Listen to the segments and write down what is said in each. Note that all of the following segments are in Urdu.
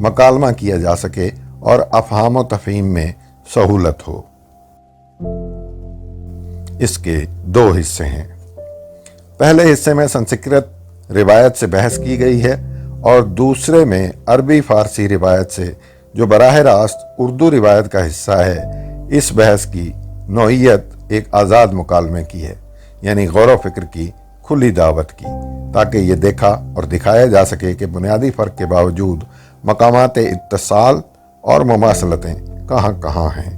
مکالمہ کیا جا سکے اور افہام و تفہیم میں سہولت ہو۔ اس کے 2 حصے ہیں۔ پہلے حصے میں سنسکرت روایت سے بحث کی گئی ہے اور دوسرے میں عربی فارسی روایت سے، جو براہ راست اردو روایت کا حصہ ہے، اس بحث کی نوعیت ایک آزاد مکالمے کی ہے، یعنی غور و فکر کی کھلی دعوت کی، تاکہ یہ دیکھا اور دکھایا جا سکے کہ بنیادی فرق کے باوجود مقامات اتصال اور مماثلتیں کہاں کہاں ہیں۔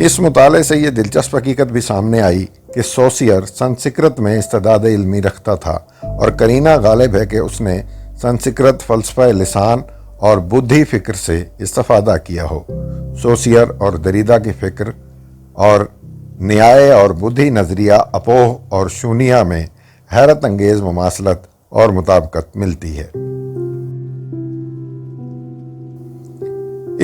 اس مطالعے سے یہ دلچسپ حقیقت بھی سامنے آئی کہ سوسیئر سنسکرت میں استعداد علمی رکھتا تھا، اور قرینہ غالب ہے کہ اس نے سنسکرت فلسفہ لسان اور بدھی فکر سے استفادہ کیا ہو۔ سوسیئر اور دریدا کی فکر اور نیائے اور بدھی نظریہ اپوہ اور شونیہ میں حیرت انگیز مماثلت اور مطابقت ملتی ہے۔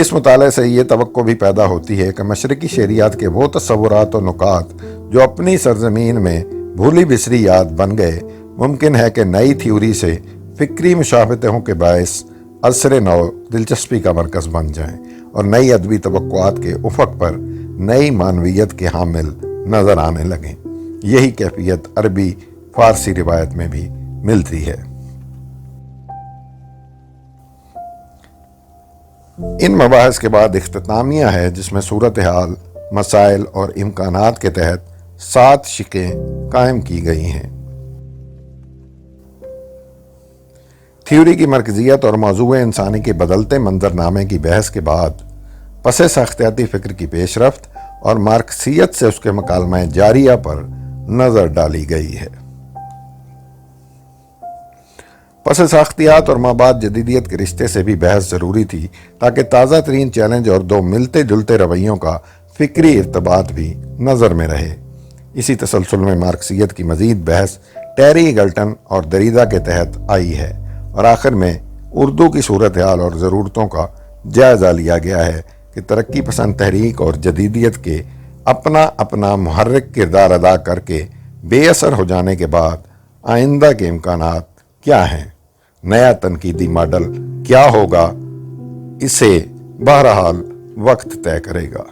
اس مطالعے سے یہ توقع بھی پیدا ہوتی ہے کہ مشرقی شعریات کے وہ تصورات و نکات جو اپنی سرزمین میں بھولی بسری یاد بن گئے، ممکن ہے کہ نئی تھیوری سے فکری مشابہتوں کے باعث عصر نو دلچسپی کا مرکز بن جائیں اور نئی ادبی توقعات کے افق پر نئی معنویت کے حامل نظر آنے لگیں۔ یہی کیفیت عربی فارسی روایت میں بھی ملتی ہے۔ ان مباحث کے بعد اختتامیہ ہے، جس میں صورتحال، مسائل اور امکانات کے تحت 7 شقیں قائم کی گئی ہیں۔ تھیوری کی مرکزیت اور موضوع انسانی کے بدلتے منظرنامے کی بحث کے بعد پس ساختیاتی فکر کی پیش رفت اور مارکسیت سے اس کے مکالمہ جاریہ پر نظر ڈالی گئی ہے۔ پس ساختیات اور مابعد جدیدیت کے رشتے سے بھی بحث ضروری تھی، تاکہ تازہ ترین چیلنج اور 2 ملتے جلتے رویوں کا فکری ارتباط بھی نظر میں رہے۔ اسی تسلسل میں مارکسیت کی مزید بحث ٹیری ایگلٹن اور دریدا کے تحت آئی ہے، اور آخر میں اردو کی صورتحال اور ضرورتوں کا جائزہ لیا گیا ہے کہ ترقی پسند تحریک اور جدیدیت کے اپنا اپنا محرک کردار ادا کر کے بے اثر ہو جانے کے بعد آئندہ کے امکانات کیا ہیں، نیا تنقیدی ماڈل کیا ہوگا، اسے بہرحال وقت طے کرے گا۔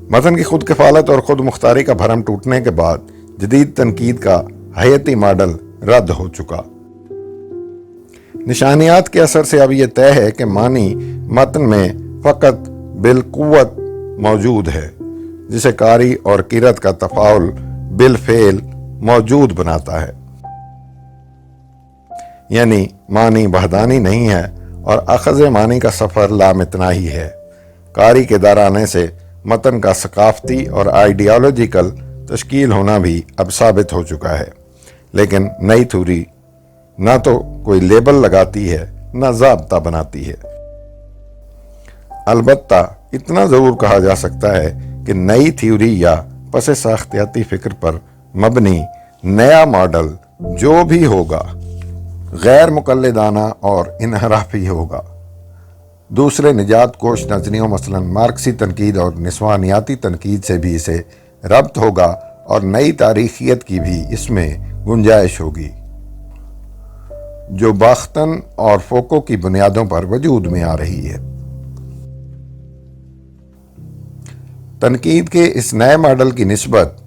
متن کی خود کفالت اور خود مختاری کا بھرم ٹوٹنے کے بعد جدید تنقید کا حیاتی ماڈل رد ہو چکا۔ نشانیات کے اثر سے اب یہ طے ہے کہ معنی متن میں فقط بالقوت موجود ہے، جسے قاری اور قرأت کا تفاعل بالفعل موجود بناتا ہے، یعنی معنی وحدانی نہیں ہے اور اخذ معنی کا سفر لامتناہی ہے۔ قاری کے در آنے سے متن کا ثقافتی اور آئیڈیالوجیکل تشکیل ہونا بھی اب ثابت ہو چکا ہے، لیکن نئی تھیوری نہ تو کوئی لیبل لگاتی ہے نہ ضابطہ بناتی ہے۔ البتہ اتنا ضرور کہا جا سکتا ہے کہ نئی تھیوری یا پس ساختیاتی فکر پر مبنی نیا ماڈل جو بھی ہوگا غیر مقلدانہ اور انحرافی ہوگا۔ دوسرے نجات کوش نظریوں مثلاً مارکسی تنقید اور نسوانیاتی تنقید سے بھی اسے ربط ہوگا اور نئی تاریخیت کی بھی اس میں گنجائش ہوگی، جو باختن اور فوکو کی بنیادوں پر وجود میں آ رہی ہے۔ تنقید کے اس نئے ماڈل کی نسبت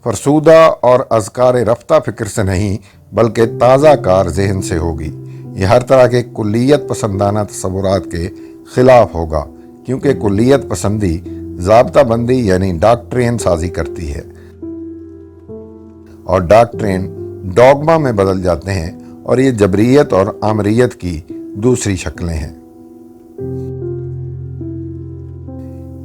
فرسودہ اور اذکار رفتہ فکر سے نہیں بلکہ تازہ کار ذہن سے ہوگی۔ یہ ہر طرح کے کلیت پسندانہ تصورات کے خلاف ہوگا، کیونکہ کلیت پسندی ضابطہ بندی یعنی ڈاکٹرین سازی کرتی ہے، اور ڈاکٹرین ڈوگما میں بدل جاتے ہیں، اور یہ جبریت اور آمریت کی دوسری شکلیں ہیں۔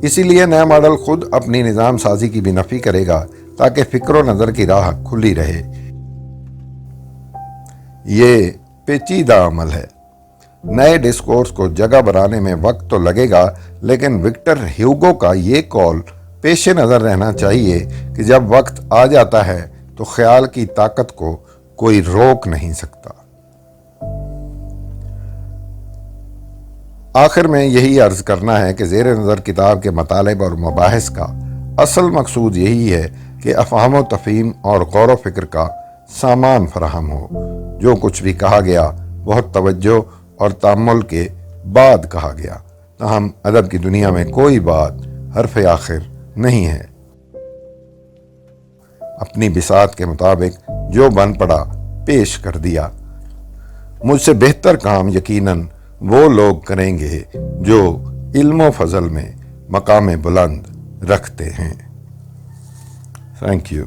اسی لیے نیا ماڈل خود اپنی نظام سازی کی بھی نفی کرے گا تاکہ فکر و نظر کی راہ کھلی رہے۔ یہ پیچیدہ عمل ہے۔ نئے ڈسکورس کو جگہ بنانے میں وقت تو لگے گا، لیکن وکٹر ہیوگو کا یہ قول پیش نظر رہنا چاہیے کہ جب وقت آ جاتا ہے تو خیال کی طاقت کو کوئی روک نہیں سکتا۔ آخر میں یہی عرض کرنا ہے کہ زیر نظر کتاب کے مطالب اور مباحث کا اصل مقصود یہی ہے کہ افہام و تفہیم اور غور و فکر کا سامان فراہم ہو۔ جو کچھ بھی کہا گیا بہت توجہ اور تأمل کے بعد کہا گیا، تاہم ادب کی دنیا میں کوئی بات حرف آخر نہیں ہے۔ اپنی بساط کے مطابق جو بن پڑا پیش کر دیا۔ مجھ سے بہتر کام یقیناً وہ لوگ کریں گے جو علم و فضل میں مقام بلند رکھتے ہیں۔ Thank you.